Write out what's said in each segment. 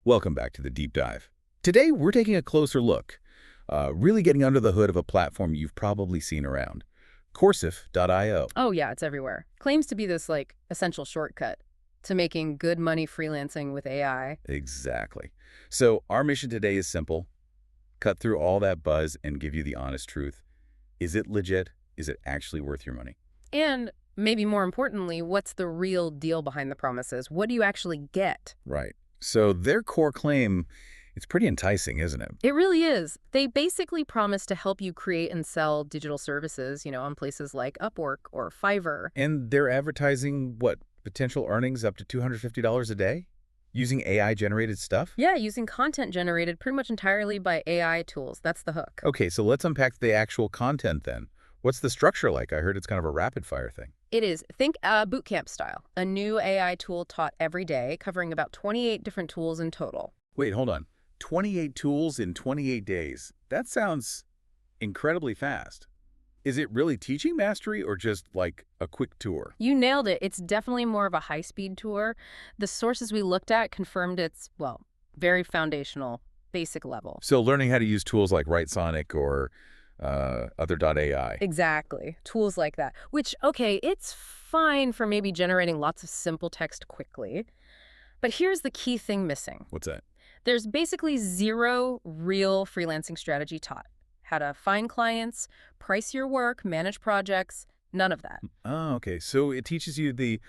Welcome back to the Deep Dive. Today, we're taking a closer look, really getting under the hood of a platform you've probably seen around, Coursif.io. Oh yeah, it's everywhere. Claims to be this, essential shortcut to making good money freelancing with AI. Exactly. So our mission today is simple. Cut through all that buzz and give you the honest truth. Is it legit? Is it actually worth your money? And maybe more importantly, what's the real deal behind the promises? What do you actually get? Right. So their core claim, it's pretty enticing, isn't it? It really is. They basically promise to help you create and sell digital services, on places like Upwork or Fiverr. And they're advertising, what, potential earnings up to $250 a day? Using AI-generated stuff? Yeah, using content generated pretty much entirely by AI tools. That's the hook. Okay, so let's unpack the actual content then. What's the structure like? I heard it's kind of a rapid-fire thing. It is. Think bootcamp style. A new AI tool taught every day, covering about 28 different tools in total. Wait, hold on. 28 tools in 28 days. That sounds incredibly fast. Is it really teaching mastery or just like a quick tour? You nailed it. It's definitely more of a high-speed tour. The sources we looked at confirmed it's, very foundational, basic level. So learning how to use tools like WriteSonic or other.ai. Exactly. Tools like that. Which, okay, it's fine for maybe generating lots of simple text quickly. But here's the key thing missing. What's that? There's basically zero real freelancing strategy taught. How to find clients, price your work, manage projects, none of that. Oh, okay. So it teaches you the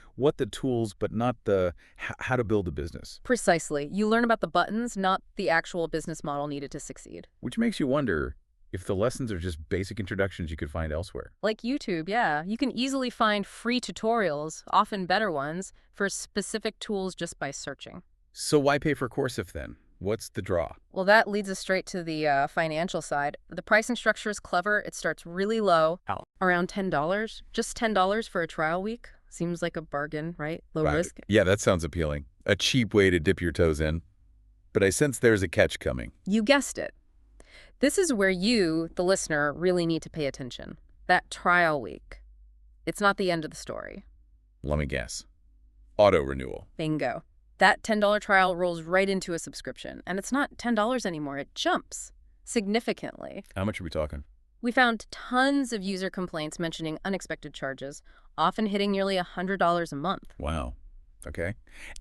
tools, but not the how to build a business. Precisely. You learn about the buttons, not the actual business model needed to succeed. Which makes you wonder if the lessons are just basic introductions you could find elsewhere. Like YouTube, yeah. You can easily find free tutorials, often better ones, for specific tools just by searching. So why pay for Coursif then? What's the draw? Well, that leads us straight to the financial side. The pricing structure is clever. It starts really low, around $10. Just $10 for a trial week. Seems like a bargain, right? Low risk. Yeah, that sounds appealing. A cheap way to dip your toes in. But I sense there's a catch coming. You guessed it. This is where you, the listener, really need to pay attention. That trial week. It's not the end of the story. Let me guess. Auto renewal. Bingo. That $10 trial rolls right into a subscription. And it's not $10 anymore. It jumps significantly. How much are we talking? We found tons of user complaints mentioning unexpected charges, often hitting nearly $100 a month. Wow. Okay.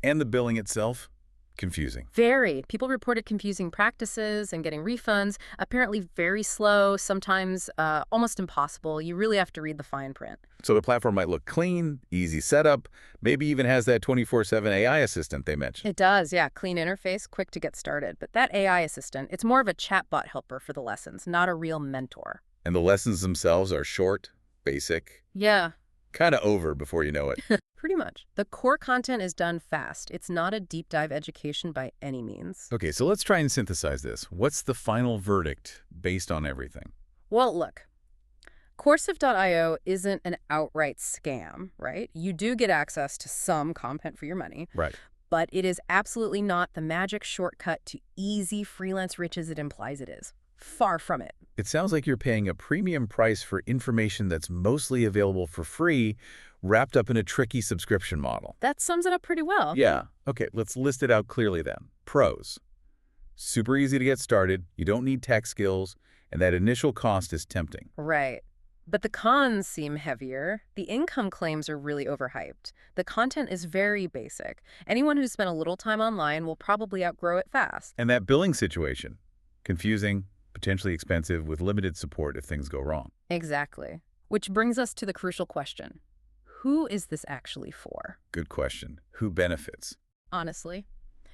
And the billing itself? Confusing. Very. People reported confusing practices and getting refunds, apparently very slow, sometimes almost impossible. You really have to read the fine print. So the platform might look clean, easy setup, maybe even has that 24/7 AI assistant they mentioned. It does, yeah. Clean interface, quick to get started. But that AI assistant, it's more of a chatbot helper for the lessons, not a real mentor. And the lessons themselves are short, basic. Yeah. Kind of over before you know it. Pretty much. The core content is done fast. It's not a deep dive education by any means. Okay, so let's try and synthesize this. What's the final verdict based on everything? Well, look, Coursif.io isn't an outright scam, right? You do get access to some content for your money. Right. But it is absolutely not the magic shortcut to easy freelance riches it implies it is. Far from it. It sounds like you're paying a premium price for information that's mostly available for free, wrapped up in a tricky subscription model. That sums it up pretty well. Yeah. Okay, let's list it out clearly then. Pros. Super easy to get started, you don't need tech skills, and that initial cost is tempting. Right. But the cons seem heavier. The income claims are really overhyped. The content is very basic. Anyone who's spent a little time online will probably outgrow it fast. And that billing situation. Confusing, potentially expensive, with limited support if things go wrong. Exactly. Which brings us to the crucial question. Who is this actually for? Good question. Who benefits? Honestly.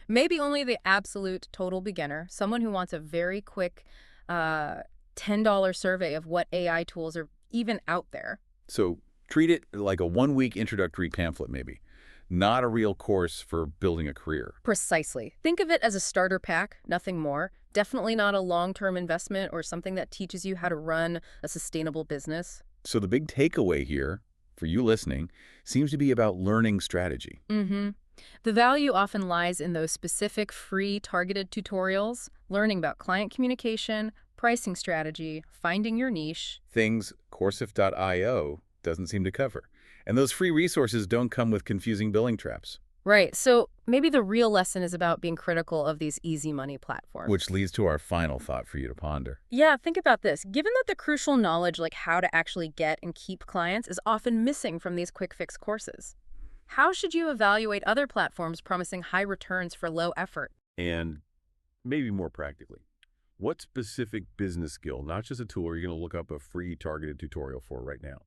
Maybe only the absolute total beginner, someone who wants a very quick $10 survey of what AI tools are even out there. So treat it like a one-week introductory pamphlet maybe, not a real course for building a career. Precisely. Think of it as a starter pack, nothing more. Definitely not a long-term investment or something that teaches you how to run a sustainable business. So the big takeaway here, for you listening, seems to be about learning strategy. Mm-hmm. The value often lies in those specific free targeted tutorials, learning about client communication, pricing strategy, finding your niche. Things Coursif.io doesn't seem to cover. And those free resources don't come with confusing billing traps. Right. So maybe the real lesson is about being critical of these easy money platforms. Which leads to our final thought for you to ponder. Yeah, think about this. Given that the crucial knowledge, like how to actually get and keep clients, is often missing from these quick fix courses, how should you evaluate other platforms promising high returns for low effort? And maybe more practically, what specific business skill, not just a tool, are you going to look up a free targeted tutorial for right now?